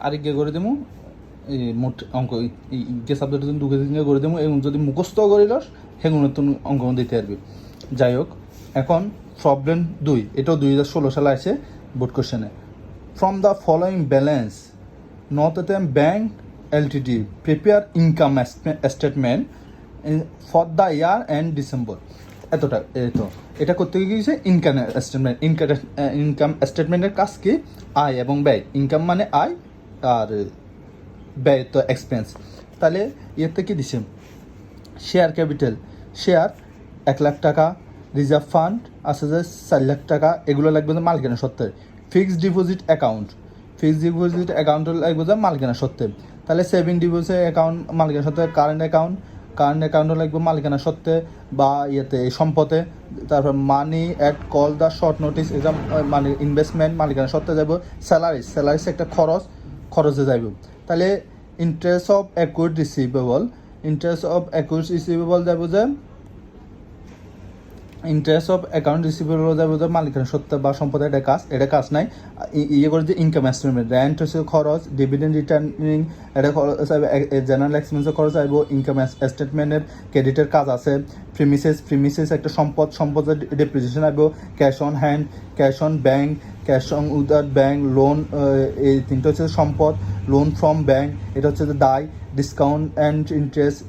আরেক গে করে দেবো এই মোট অঙ্ক যে সাবজেক্টের জন্য 2 কেজি করে দেবো এবং যদি মুখস্থ করিলস সেগুলোর তুমি অঙ্ক দিতে পারবি। যাই হোক, এখন প্রবলেম 2, এটাও 2016 সালে আছে বোর্ড কোশ্চেনে। From the following balance North Bank LTD prepare income statement for the year end December. এতটা এটা করতে গিয়েছে ইনকাম স্টেটমেন্ট। ইনকাম স্টেটমেন্টের কাজ কি? আয় এবং ব্যয়। ইনকাম মানে আয় আর ব্যয় তো এক্সপেন্স। তাহলে ইয়েতে কি দিছে? শেয়ার ক্যাপিটাল, শেয়ার 1 লাখ টাকা, রিজার্ভ ফান্ড আছে যে 4 লাখ টাকা, এগুলো লাগবে যে মালিকানা সত্ত্বে। Fixed deposit account, fixed deposit account লাগবে যে মালিকানা সত্ত্বে। তাহলে সেভিং ডিপোজিট অ্যাকাউন্ট মালিকানা সত্ত্বে। কারেন্ট অ্যাকাউন্টও লাগবে মালিকানা সত্ত্বে বা ইয়েতে সম্পদে। তারপর মানি at call the short notice, এটা মানে ইনভেস্টমেন্ট মালিকানা সত্ত্বে যাব। স্যালারিস একটা খরচে যাইব। তাহলে ইন্টারেস্ট অফ অ্যাকুইড রিসিভেবল যাব যে ইন্টারেস্ট অফ অ্যাকাউন্ট রিসিভেবল যাবে যে মালিকানা সত্ত্বে বা সম্পদের এটা কাজ নাই। ইয়ে করে যে ইনকাম স্টেটমেন্ট, রেন্ট হচ্ছে খরচ, ডিভিডেন্ড রিটার্নিং এটা খরচ, জেনারেল এক্সপেন্সের খরচ আইব। ইনকাম স্টেটমেন্টের ক্রেডিটের কাজ আছে। প্রিমিসেস একটা সম্পদের ডেপ্রিসিয়েশন আইব। Cash on hand, cash on bank, cash on without bank, loan, এই তিনটা হচ্ছে সম্পদ। লোন ফ্রম ব্যাংক এটা হচ্ছে যে দায়। ডিসকাউন্ট অ্যান্ড ইন্টারেস্ট,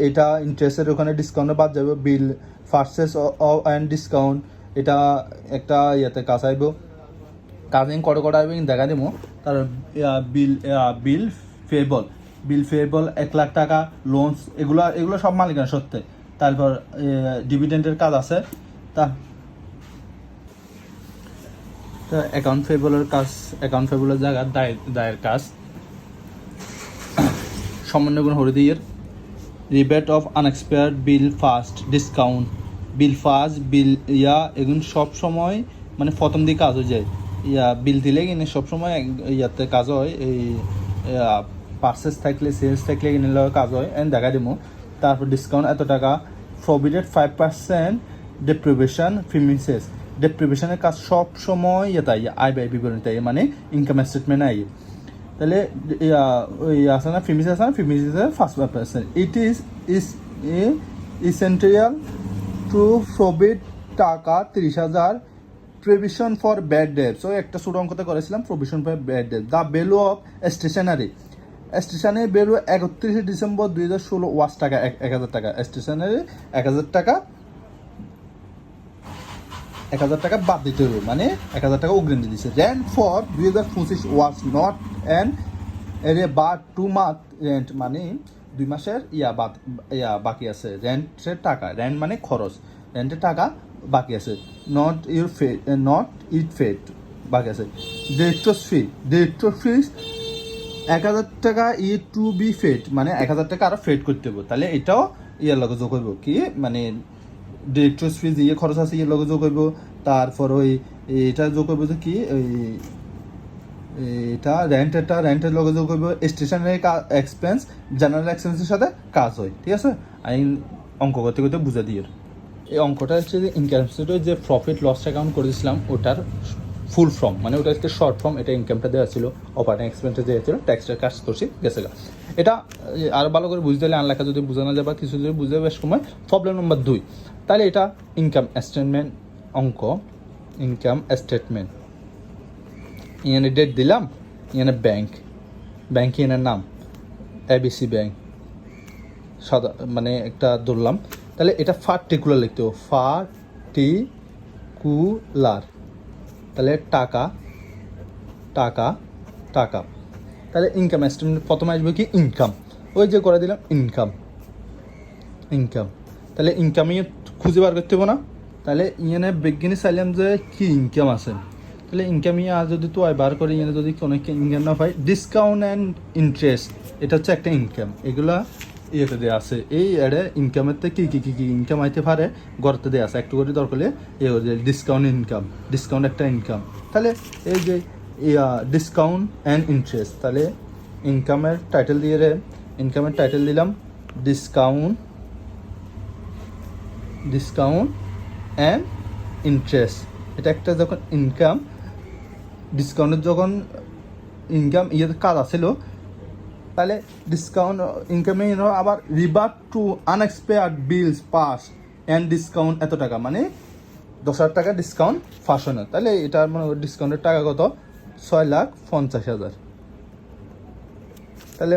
এটা ইন্টারেস্টের ওখানে ডিসকাউন্টে বাদ যাবে। বিল পারচেস অ্যান্ড ডিসকাউন্ট এটা একটা ইয়েতে কাজ আইব। কাজিং কটা আইব দেখা দেবো। তার বিল ফেবল 1 লাখ টাকা, লোনস এগুলো সব মালিকানা সত্ত্বে। তারপর ডিভিডেন্ডের কাজ আছে। তা অ্যাকাউন্ট ফেবলের জায়গা দায়ের কাজ। সমন্বয় হরে দিয়ে rebate of unexpired bill fast discount, bill এগুলো সব সময় মানে প্রথম দিকে কাজ হয়ে যায়। বিল দিলে কিনে সবসময় ইয়াতে কাজ হয়। এই পার্সেস থাকলে সেলস থাকলে কিনে কাজ হয় এন্ড দেখা দিব। তারপর ডিসকাউন্ট এত টাকা। প্রভিডেড 5% ডেপ্রিভেশনের কাজ সব সময় তাই আয় ব্যয় বিবরণী তাই মানে ইনকাম স্টেটমেন্ট আই। তাহলে আছে না ফিমিস 5%। ইট ইজ ইসেন্ট্রিয়াল টু প্রভিড টাকা 30,000 প্রভিশন ফর ব্যাড ডেটস। ও একটা ছোট অঙ্কতে করেছিলাম provision for bad debt. The value of stationery value 31 December 2016 was টাকা 1,000 টাকা। স্টেশনারি 1,000 টাকা বাদ দিতে হবে মানে 1,000 টাকা অগ্রিম দিয়ে দিচ্ছে। Rent for 2025 was not an এরে বা 2 মান্থ রেন্ট মানে 2 মাসের বাকি আছে। রেন্টের টাকা, রেন্ট মানে খরচ, রেন্টের টাকা বাকি আছে। নট ইট ফেড বাকি আছে। ডিরেক্টর ফিস 1,000 টাকা টু বি ফেড মানে 1,000 টাকা আরো ফেড করতে হবে। তাহলে এটাও লগে যোগ করবো কি মানে ডিরেক্টর ফিস খরচ আছে লগে যোগ করবো। তারপর ওই এটা যোগ করবো যে কি ওই এটা রেন্টের লগে যোগ করবো। স্টেশনারি এক্সপেন্স জেনারেল এক্সপেন্সের সাথে কাজ হয়। ঠিক আছে, আমি অঙ্ক করতে বুঝা দিয়ে। এই অঙ্কটা হচ্ছে যে ইনকাম স্টেটমেন্টের যে প্রফিট লস অ্যাকাউন্ট করেছিলাম ওটার ফুল ফর্ম মানে ওটা হচ্ছে শর্ট ফর্ম। এটা ইনকামটা দেওয়া ছিল, অপারেটিং এক্সপেন্সটা দেওয়া ছিল, ট্যাক্সের কাজ করছি গেছে। এটা আরও ভালো করে বুঝতে হলে আনলেখা যদি বোঝানো যায় বা কিছু যদি বুঝতে বেশ সময়। প্রবলেম নম্বর 2, তাহলে এটা ইনকাম স্টেটমেন্ট অঙ্ক। ইনকাম স্টেটমেন্ট এখানে ডেট দিলাম, এখানে ব্যাংক এখানে নাম ABC ব্যাংক সাদা মানে একটা ধরলাম। তাহলে এটা পার্টিকুলার লিখতে হবে, পার্টিকুলার। তাহলে টাকা। তাহলে ইনকাম স্টেটমেন্ট প্রথমে আসবে কি ইনকাম, ওই যে করে দিলাম ইনকাম। তাহলে ইনকামই খুঁজে বার করতে হবে না। তাহলে ইয়ে বিজ্ঞানী চাইলাম যে কি ইনকাম আছে। তাহলে ইনকাম আর যদি তো বার করে ইয়ে যদি কোনো ইনকাম না পাই। ডিসকাউন্ট অ্যান্ড ইন্টারেস্ট এটা হচ্ছে একটা ইনকাম। এগুলা ইয়েতে দেওয়া আছে। এই অ্যাডে ইনকামের থেকে কী ইনকাম আইতে পারে গড়তে দেওয়া আছে। একটু করে দরকার হলে ডিসকাউন্ট একটা ইনকাম। তাহলে এই যে ডিসকাউন্ট অ্যান্ড ইন্টারেস্ট, তাহলে ইনকামের টাইটেল দিলাম ডিসকাউন্ট অ্যান্ড ইন্টারেস্ট। এটা একটা যখন ইনকাম, ডিসকাউন্টের যখন ইনকাম কাজ আছিল, তাহলে ডিসকাউন্ট ইনকামে আবার rebate to unexpected bills pass and discount এত টাকা, মানে 10,000 টাকা ডিসকাউন্ট ফাঁস হয় না। তাহলে এটার মানে ডিসকাউন্টের টাকা কত? 6,50,000। তাহলে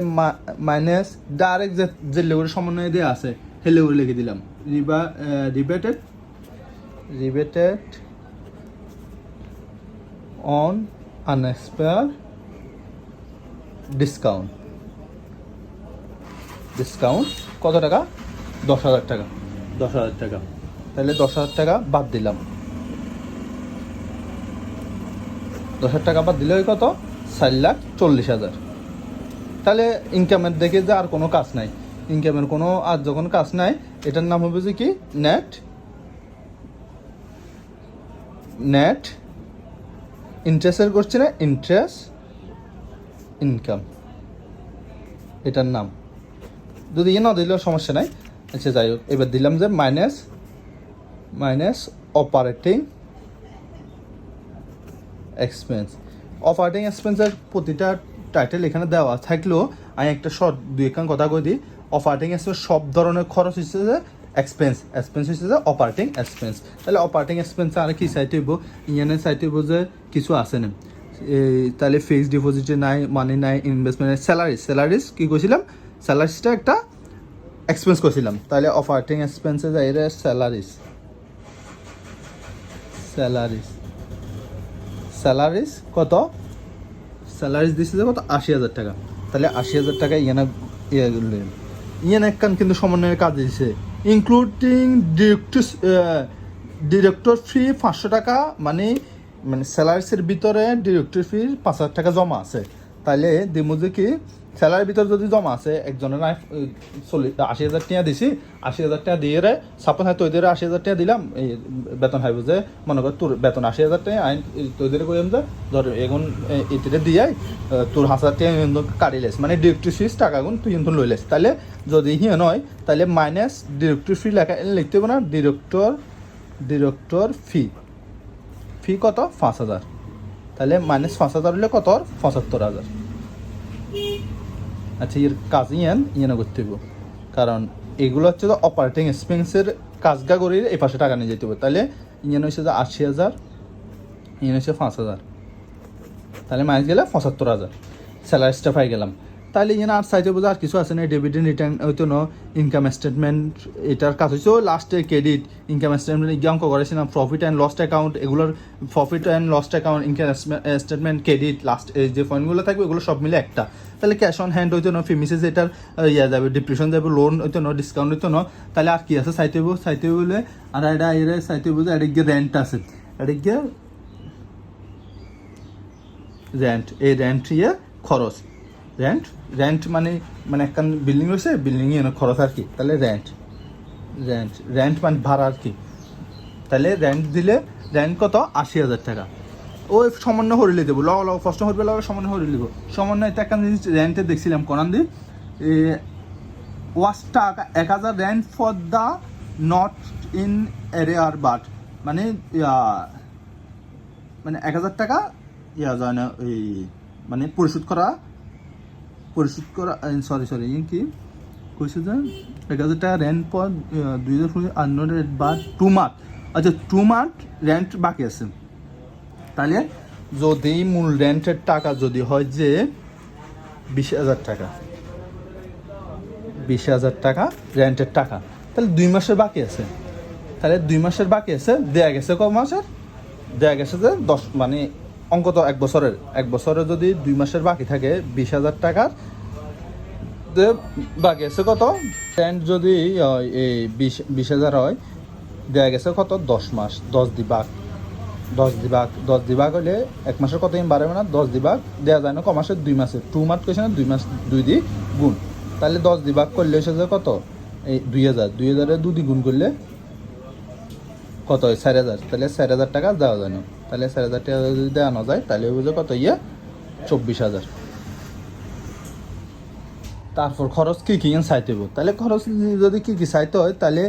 মাইনাস ডাইরেক্ট যে লেগুর সমন্বয় দিয়ে আছে সেই লেগুর লিখে দিলাম, রিবেটেড অন আনএক্সপেক্টেড ডিসকাউন্ট কত টাকা? 10,000 টাকা। 10,000 টাকা, তাহলে 10,000 টাকা বাদ দিলাম। 10,000 টাকা বাদ দিলে ওই কত? 4,40,000। তাহলে ইনকামের দেখে যে আর কোনো কাজ নাই, ইনকামের কোনো আর যখন কাজ নাই, এটার নাম হবে যে কি? নেট ইন্টারেস্টের করছি না, ইন্টারেস্ট ইনকাম এটার নাম। যদি না দিলেও সমস্যা নাই। আচ্ছা যাই হোক, এবার দিলাম যে মাইনাস অপারেটিং এক্সপেন্স। অপারেটিং এক্সপেন্সের প্রতিটা টাইটেল এখানে দেওয়া থাকলেও আমি একটা শর্ট দুই এখান কথা কই দিই। অপারেটিং এক্সপেন্স সব ধরনের খরচ হচ্ছে যে এক্সপেন্স হচ্ছে যে অপারেটিং এক্সপেন্স। তাহলে অপারেটিং এক্সপেন্সে আর কি চাইতে হইব? ইয়ানের চাইতে হইব যে কিছু আছে না, তাহলে ফিক্সড ডিপোজিটে নাই, মানি নাই, ইনভেস্টমেন্ট, স্যালারিস কী কইছিলাম? স্যালারিসটা একটা এক্সপেন্স করছিলাম। তাহলে অপারেটিং এক্সপেন্সে যাই রে স্যালারিস কত? স্যালারিস দিচ্ছে যে কত? 80,000 টাকা। তাহলে 80,000 টাকা ইয়ান একখান কিন্তু সমন্বয়ের কাজ দিয়েছে, ইনক্লুডিং ডিরেক্টর ফি 500 টাকা, মানে স্যালারিসের ভিতরে ডিরেক্টর ফি 5,000 টাকা জমা আছে। তাহলে দিমু যে কি স্যালারির ভিতরে যদি জমা আছে, একজনের 80,000 টাকা দিছি, 80,000 টাকা দিয়ে রে সাপোজ হয় তৈদের 80,000 টাকা দিলাম, এই বেতন হাইব যে মনে কর তোর বেতন 80,000 টাকা, আইন তৈদের কইম যে ধর এখন এটিতে দিয়ে তোর 1,000 টাকা কাটিলেস, মানে ডিরেক্টর ফিস টাকা গুণ তুই কিন্তু লইলেস। তাহলে যদি হিয়ে নয়, তাহলে মাইনাস ডিরেক্টর ফি লিখতে হবে না, ডিরেক্টর ফি কত? 5,000। তাহলে মাইনাস 5,000 হলে কত? 75,000। আচ্ছা, এর কাজ ইয়ান করতে হইব, কারণ এগুলো হচ্ছে যে অপারেটিং এক্সপেন্সের কাজগা করে এই পাশে টাকা নিয়ে যেতে হবে। তাহলে ইয়ান হচ্ছে যে 80,000, ইয়ান হচ্ছে 5,000, তাহলে মাইনাস গেলে 75,000 স্যালারিসটা পাই গেলাম। তাহলে ইয়ান আর সাইডে বোঝা আর কিছু আছে না, ডিভিডেন্ড রিটার্ন হইতো না, ইনকাম স্টেটমেন্ট এটার কাজ হচ্ছে লাস্টে ক্রেডিট, ইনকাম স্টেটমেন্ট অঙ্ক করেছিলাম, প্রফিট অ্যান্ড লস অ্যাকাউন্ট, এগুলোর profit and loss account, income statement, credit, last এই যে পয়েন্টগুলো থাকবে এগুলো সব মিলে একটা। তাহলে ক্যাশ অন হ্যান্ড হইতো না, ফিমিসেস এটার যাবে, ডিপ্রেশন যাবে, লোন হইতো না, ডিসকাউন্ট হইতো না। তাহলে আর কি আছে চাইতে বলে, আর এটা এর চাইতে বলে এদিকে রেন্ট আছে, এদিকে রেন্ট, এই রেন্ট খরচ, রেন্ট মানে একখান বিল্ডিং রয়েছে, বিল্ডিং খরচ আর কি। তাহলে রেন্ট মানে ভাড়া আর কি। তাহলে রেন্ট দিলে রেন্ট কত? 80,000 টাকা। ওই সমন্বয় হরিলে দেবো, প্রশ্ন হরবে সমন্বয় হরিলে দেবো। সমন্বয় একটা জিনিস রেন্টে দেখছিলাম কোনান দি ওয়াশ টাকা 1,000 rent for the not in এরিয়ার বাট, মানে 1,000 টাকা যায় না, ওই মানে পরিশোধ করা সরি কি কইছে যে 1,000 টাকা রেন্ট পর 2,000 বা 2 মান্থ। আচ্ছা 2 মান্থ রেন্ট বাকি আছে। তাহলে যদি মূল রেন্টের টাকা যদি হয় যে 20,000 টাকা, 20,000 টাকা রেন্টের টাকা, তাহলে 2 মাসের বাকি আছে। তাহলে 2 মাসের বাকি আছে, দেয়া গেছে কত মাসের? দেয়া গেছে যে 10, মানে অঙ্ক তো 1 বছরের যদি 2 মাসের বাকি থাকে 20,000 টাকার বাকি আছে কত? রেন্ট যদি এই 20,000 হয়, দেয়া গেছে কত? 10 মাস, 10 দিবাগ হলে 1 মাসের কত বাড়বে না, 10 দিবাগ দেওয়া যায় না ক মাসের? 2 মাসের। 2 মান্থ কইছে না, 2 মাস 2 দিয়ে গুণ। তাহলে 10 দিবাগ করলে এসে যায় কত? এই 2,000 2 দিয়ে গুণ করলে কত হয়? 4,000। তাহলে 4,000 টাকা দেওয়া যায় না। তাহলে 4,000 টাকা যদি দেওয়া না যায়, তাহলে বুঝে কত? 24,000। তারপর খরচ কি চাইতে হইব। তাহলে খরচ যদি কি চাইতে হয়, তাহলে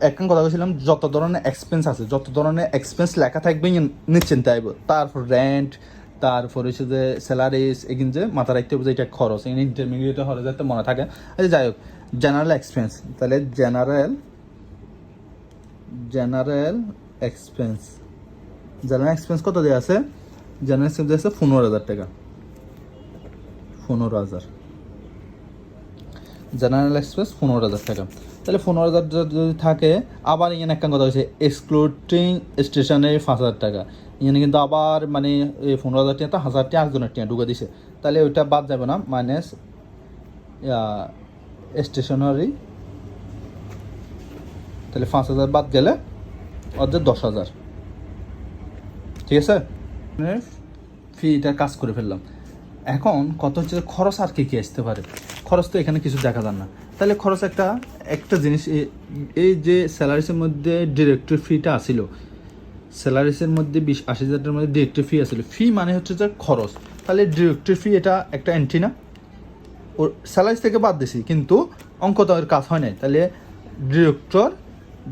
একটা কথা বলছিলাম, যত ধরনের এক্সপেন্স আছে, যত ধরনের এক্সপেন্স লেখা থাকবে নিশ্চিন্তে আইব। তারপর রেন্ট, তারপর হচ্ছে যে স্যালারিস এগিন যে মাথা রাখতে হবে যে এটা খরচ এখানে ইন্টারমিডিয়েটে হলে যাতে মনে থাকে। আচ্ছা যাই হোক, জেনারেল এক্সপেন্স, তাহলে জেনারেল এক্সপেন্স কত দেওয়া আছে? জেনারেল এক্সপেন্স দেওয়া আছে 15,000 টাকা, 15,000 জেনারেল এক্সপেন্স 15,000 টাকা। তাহলে 15,000 যদি থাকে, আবার এখানে একটা কথা হচ্ছে এক্সক্লুডিং স্টেশনারি 5,000 টাকা। এখানে কিন্তু আবার মানে এই 15,000 টাকা তো 1,000 টাকা আরেকজনের টাকা ঢুকে দিছে, তাহলে ওইটা বাদ যাবে না, মাইনাস স্টেশনারি, তাহলে 5,000 বাদ গেলে অর্ধেক 10,000। ঠিক আছে, ফিটা কাজ করে ফেললাম। এখন কত হচ্ছে খরচ, আর কি আসতে পারে? খরচ তো এখানে কিছু দেখা যান না। তাহলে খরচ একটা জিনিস, এই যে স্যালারিসের মধ্যে ডিরেক্টর ফিটা আসিল, স্যালারিসের মধ্যে 20-80,000 মধ্যে ডিরেক্টর ফি আসিল। ফি মানে হচ্ছে যে খরচ, তাহলে ডিরেক্টর ফি এটা একটা এন্ট্রি না, ওর স্যালারিস থেকে বাদ দিছি, কিন্তু অঙ্ক তো এর কাজ হয় নাই। তাহলে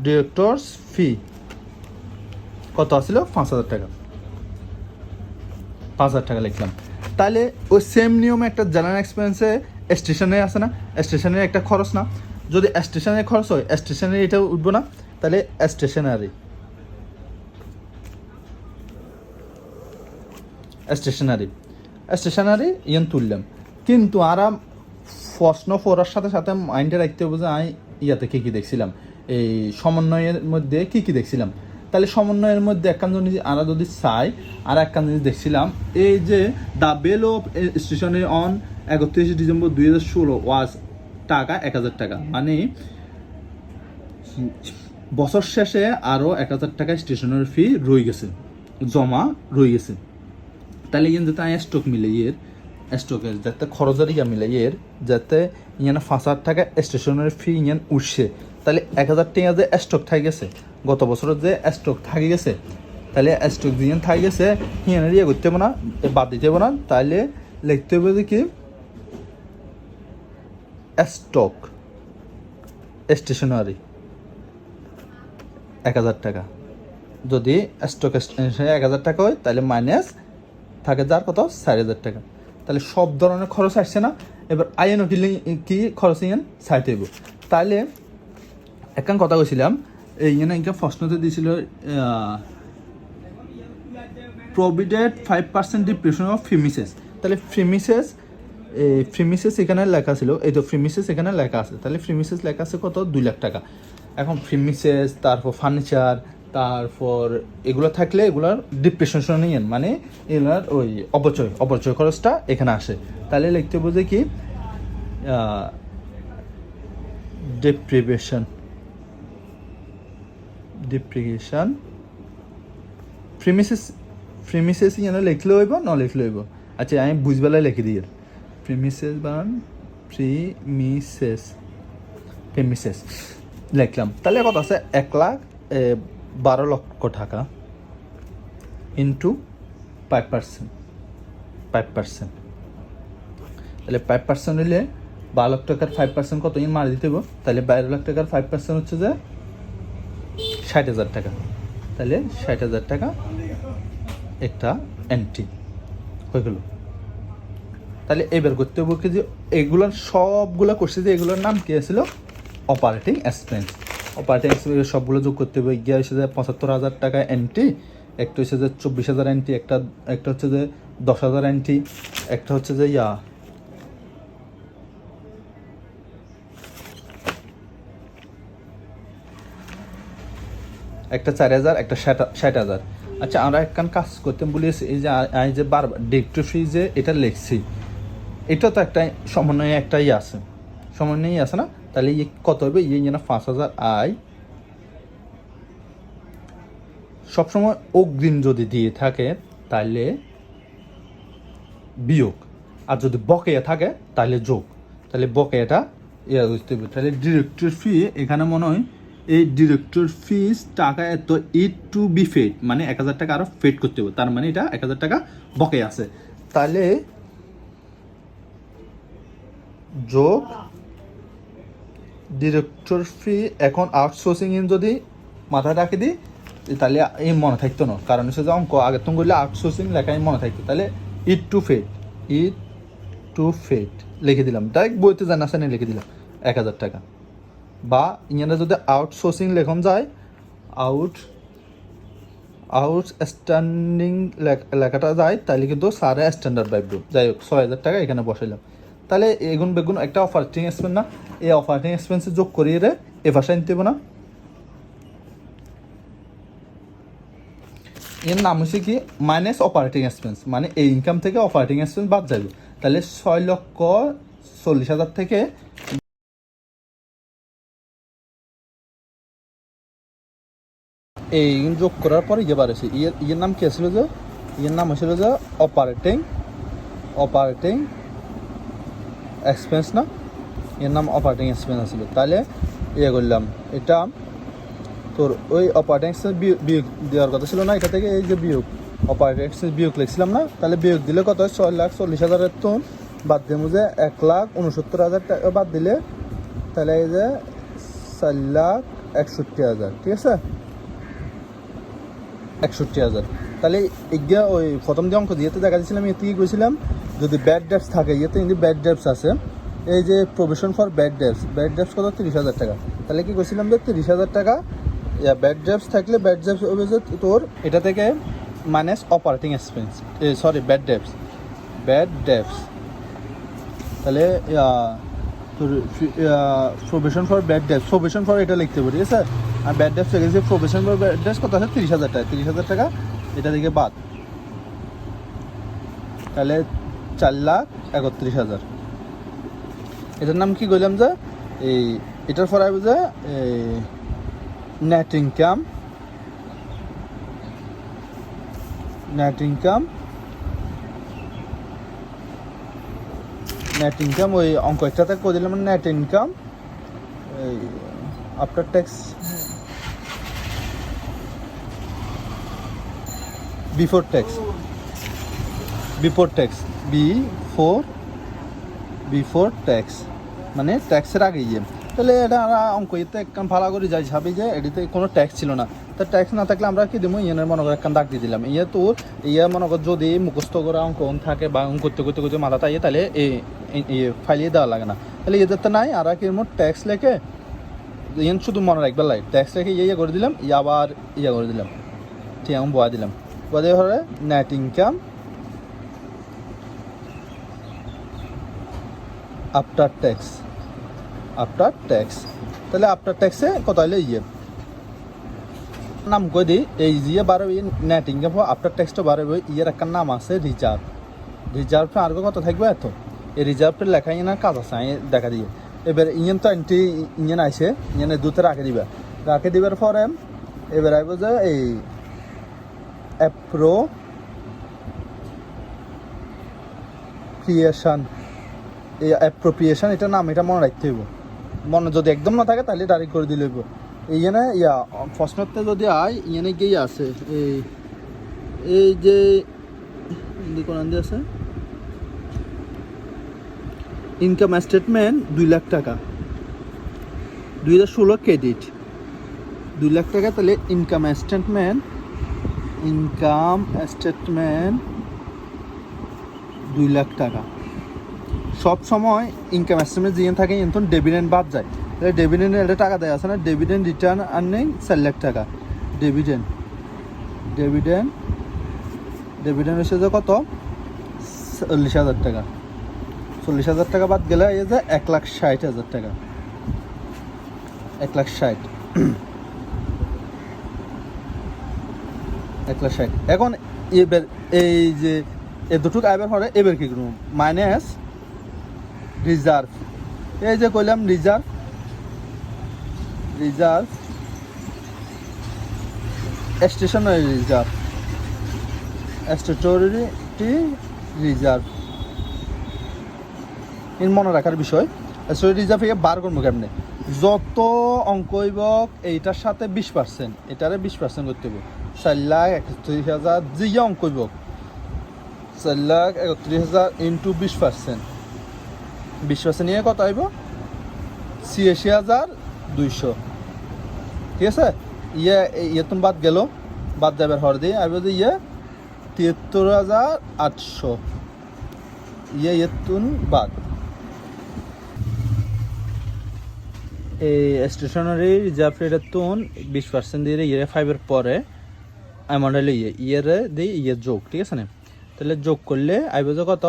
ডিরেক্টরস ফি কত আসিল? 5,000 টাকা, 5,000 টাকা লিখলাম। তাহলে ওই সেম নিয়মে একটা জেনারেল এক্সপেন্সে স্টেশনে আছে না, স্টেশনের একটা খরচ না, যদি স্টেশনের খরচ হয় স্টেশনারি এটা উঠবো না, তাহলে স্টেশনারি ইয়ান তুললাম। কিন্তু আরাম প্রশ্ন পড়ার সাথে সাথে মাইন্ডে রাখতে হবে যে আমি ইয়াতে কী দেখছিলাম, এই সমন্বয়ের মধ্যে কী দেখছিলাম। তাহলে সমন্বয়ের মধ্যে একখান জিনিস আমরা যদি চাই, আর একখান জিনিস দেখছিলাম, এই যে দ্য বেল অফ স্টেশনে অন 31 ডিসেম্বর 2016 ওয়াজ টাকা 1,000 টাকা, মানে বছর শেষে আরও 1,000 টাকা স্টেশনের ফি জমা রয়ে গেছে। তাহলে ইয়ান যাতে স্টক মিলে স্টকের যাতে খরচের মিলে যাতে ইয়ানা 5,000 টাকা স্টেশনের ফি ইয়ান উঠছে, তাহলে 1,000 টাকা যে স্টক থাকি গেছে গত বছরের যে স্টক থাকি গেছে, তাহলে স্টক যে থাকি গেছে ইয়ানের করতে হবে না, বাদ দিতে হবে না। তাহলে লিখতে হবে যে কি স্টক স্টেশনারি 1,000 টাকা। যদি স্টক 1,000 টাকা হয় তাহলে মাইনাস থাকে যার কত 4,000 টাকা। তাহলে সব ধরনের খরচ আসছে না। এবার আইএন উঠিলে কি খরচ ইয়ান চাইতে হইব। তাহলে একখান কথা কইছিলাম, এই ইয়ান একটা প্রশ্নতে দিয়েছিল প্রভিডেন্ট 5% ডিপ্রেশন অফ ফ্রিমিসেস। তাহলে ফ্রিমিসেস এখানে লেখা ছিল, এই তো ফ্রিমিসেস এখানে লেখা আছে, তাহলে ফ্রিমিসেস লেখা আছে কত 2 লাখ টাকা। এখন ফ্রিমিসেস, তারপর ফার্নিচার, তারপর এগুলো থাকলে এগুলোর ডিপ্রেশন নিয়েন, মানে এগুলোর ওই অপচয় খরচটা এখানে আসে। তাহলে লিখতে বোঝে কি ডিপ্রিভেশন ফ্রিমিসেস ইয়ানো লিখলে হইব, ন লিখলে হইব। আচ্ছা আমি বুঝবেলায় লিখে দিই ফ্রিমিসেস লিখলাম। তাহলে কত আছে 1,12,00,000 টাকা ইন্টু 5%। তাহলে 5% হইলে 12 লাখ টাকার 5% কত ইন মারি দিতে হবে। তাহলে 12 লাখ টাকার 5% হচ্ছে যে 60,000 টাকা। তাহলে 60,000 টাকা একটা এন্ট্রি হয়ে গেল। তাহলে এবার করতে হবে কি যে এগুলোর সবগুলো করছে যে এগুলোর নাম কি ছিল অপারেটিং এক্সপেন্স। সবগুলো যোগ করতে হবে। গিয়ে হচ্ছে যে 75,000 টাকা এন্ট্রি, একটা হচ্ছে যে 24,000 এন্ট্রি, একটা হচ্ছে যে 10,000 এন্ট্রি, একটা হচ্ছে যে একটা 4,000, একটা 60,000। আচ্ছা আমরা একখান কাজ করতে বলিয়েছি, এই যে আমি যে বারবার ডিরেক্টর ফি যে এটা লিখছি, এটা তো একটা সমন্বয়ে আছে না। তাহলে কত হবে না 5,000 আয় সবসময় অগ্রিম যদি দিয়ে থাকে তাহলে বিয়োগ, আর যদি বকেয়া থাকে তাহলে যোগ। তাহলে বকেয়াটা বুঝতে হবে। তাহলে ডিরেক্টর ফি এখানে মনে হয় এই ডিরেক্টর ফিস টাকা এত টু বি ফেড, মানে 1,000 টাকা আরও ফেড করতে হবে, তার মানে এটা 1,000 টাকা বকেয়া আছে। তাহলে যোগ ডিরেক্টর ফি। এখন আউটসোর্সিং যদি মাথায় রাখি দিই তাহলে এই মনে থাকতো না, কারণ হচ্ছে যে অঙ্ক আগের তুমি করলে আউটসোর্সিং লেখাই মনে থাকতো। তাহলে ইট টু ফেড লিখে দিলাম, ডাইরেক্ট বইতে জানা আছে লিখে দিলাম 1000 টাকা। বা ইংরেজি যদি আউটসোর্সিং লেখন যায়, আউটস্ট্যান্ডিং লেখাটা যায়, তাহলে কিন্তু সারে স্ট্যান্ডার্ড ভাববো। যাই হোক 6000 টাকা এখানে বসাইলাম। তাহলে এগুন বেগুন একটা অপারেটিং এক্সপেন্স না, এই অপারেটিং এক্সপেন্সে যোগ করিয়ে রে এ ভাষায় নিতে না। এর নাম হচ্ছে কি মাইনাস অপারেটিং এক্সপেন্স, মানে এই ইনকাম থেকে অপারেটিং এক্সপেন্স বাদ যাবে। তাহলে 6,40,000 থেকে এই যোগ করার পর ইয়ে বাড়েছে। ইয়ের নাম কি ছিল যে, ইয়ের নাম হয়েছিল যে অপারেটিং এক্সপেন্স না, এর নাম অপারেটিং এক্সপেন্স ছিল। তাহলে ইয়ে করলাম, এটা তোর ওই অপারেটিং এক্সপেন্স বিয়োগ দেওয়ার কথা ছিল না, এটা থেকে এই যে বিয়োগ অপারেটিং এক্সপেন্স বিয়োগ লিখছিলাম না, তাহলে বিয়োগ দিলে কত হয় 6,40,000 তো বাদ দিয়ে যে 1,69,000 টাকা বাদ দিলে, তাহলে এই যে 4,61,000, ঠিক আছে 61,000। তাহলে এগিয়ে ওই প্রথম যে অঙ্ক দিয়েতে দেখা দিয়েছিলাম, এতে কি করেছিলাম, যদি ব্যাড ডেপস থাকে, ইয়েতে কিন্তু ব্যাড ডেপস আছে, এই যে প্রভিশন ফর ব্যাড ডেপস কত 30,000 টাকা। তাহলে কি করেছিলাম যে 30,000 টাকা ব্যাড ডেপস থাকলে ব্যাড ডেপস হবে যে তোর এটা থেকে minus operating expense, sorry bad depth. তাহলে তোর প্রভিশন ফর ব্যাড এটা লিখতে পারি, ঠিক আছে। আর ব্যাড ডেপস গেছে প্রভিশন ফর ব্যাড ডেপস কত আছে 30,000 টাকা, 30,000 টাকা এটা থেকে বাদ, তাহলে 4,31,000। এটার নাম কি কইলাম যে এই এটার পর আসবে যে নেট ইনকাম ওই অঙ্ক একটাতে করে দিলাম নেট ইনকাম এই আফটার ট্যাক্স বিফোর ট্যাক্স মানে ট্যাক্সের আগে ইয়ে। তাহলে এটা আমরা অঙ্ক এতে একখান ভালো করে যাই ভাবি যে এটিতে কোনো ট্যাক্স ছিল না, তা ট্যাক্স না থাকলে আমরা কি দেবো ইয়েনের মনে করে একখান দাগ দিয়ে দিলাম। ইয়ে তোর ইয়ে মনে কর যদি মুখস্থ করে অঙ্ক থাকে বা অঙ্ক করতে মাথাটা ইয়ে, তাহলে এই ফাইলিয়ে দেওয়া লাগে না। তাহলে এদের তো নাই, আর কি ট্যাক্স লেখে ইয়ে শুধু মনে রাখবে লাই ট্যাক্স লেখে ইয়ে করে দিলাম, আবার ইয়ে করে দিলাম, ঠিক আমি বয়া দিলাম ধরে নেট ইনকাম আফটার ট্যাক্স। তাহলে আফটার ট্যাক্সে কত হলে ইয়ে নাম কই দিই, এই যে বাড়বে নেট ইনকাম আফটার ট্যাক্সটা বাড়বে, ইয়ের একটা নাম আছে রিজার্ভ আর কত থাকবে এত, এই রিজার্ভটা লেখা ইয়ে না কাজ আছে আমি দেখা দিয়ে। এবার ইয়েন তো এন্ট্রি ইয়েন আইসে ইয়েনে দুটো রাখে দিবার পরে এবার আইব যে এই অ্যাপ্রোপ্রিয়েশন এটা নাম, এটা মনে রাখতে হইব। মনে যদি একদম না থাকে তাহলে ডাইরেক্ট করে দিলে হইব। এইখানে প্রশ্নতে যদি আয় ইয়েনে গিয়ে আছে এই যে কোন আছে ইনকাম স্টেটমেন্ট 2 লাখ টাকা 2016 ক্রেডিট 2 লাখ টাকা। তাহলে ইনকাম স্টেটমেন্ট 2 লাখ টাকা। সব সময় ইনকাম স্টেটমেন্ট যে থাকে এখন ডিভিডেন্ড বাদ যায়, তাহলে ডিভিডেন্ড এটা টাকা দেয় আছে না, ডিভিডেন্ড রিটার্ন আর্নিং 4 লাখ টাকা। ডিভিডেন্ড হচ্ছে যে কত 40,000 টাকা। 40,000 টাকা বাদ গেলে এই যে 1,60,000 টাকা, 1,60,000 1,60,000। এখন এবার এই যে এ দুটুক আইবার পরে এবার কি করব মাইনাস রিজার্ভ, এই যে কইলাম রিজার্ভ স্টেশনারি রিজার্ভ এর মনে রাখার বিষয়। স্টেশনারি রিজার্ভ এ বার করবো কেমনে, যত অঙ্ক হইব এইটার সাথে 20%, এটারে 20% করতে হবে। 4,31,000 যে অঙ্ক হইব 4,31,000 ইন্টু 20%, 20% নিয়ে কত আইব 86,200, ঠিক আছে। ইয়ে তুমি বাদ গেল, বাদ যাবার হর দিয়ে আইব যে 73,800 তুন বাদ। এই স্টেশনারি রিজার্ভ রেটের তুন 20% দিয়ে ইয়ে 5-এর পরে অ্যামাউন্ট হলে ইয়েরে দিয়ে যোগ, ঠিক আছে না? তাহলে যোগ করলে আইব যে কত,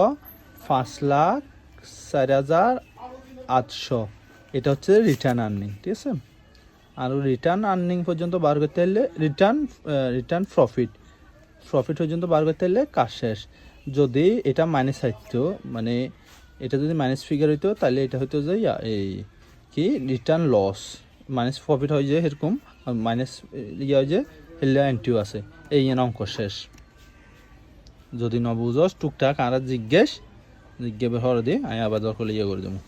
5,04,800। এটা হচ্ছে রিটার্ন আর্নিং, ঠিক আছে? আর রিটার্ন আর্নিং পর্যন্ত বার করতে হলে রিটার্ন প্রফিট পর্যন্ত বার করতে হলে কাজ শেষ। যদি এটা মাইনাস হইতো, মানে এটা যদি মাইনাস ফিগার হইতো, তাহলে এটা হইতো যে এই কি রিটার্ন লস, মাইনাস প্রফিট হয় যে এরকম, মাইনাস হয় যে হেলে এন্ট্রিও আছে, এই অঙ্ক শেষ। যদি ন বুঝস টুকটাক আর জিজ্ঞেস হরে দিয়ে আমি আবার দরকার করে দেবো।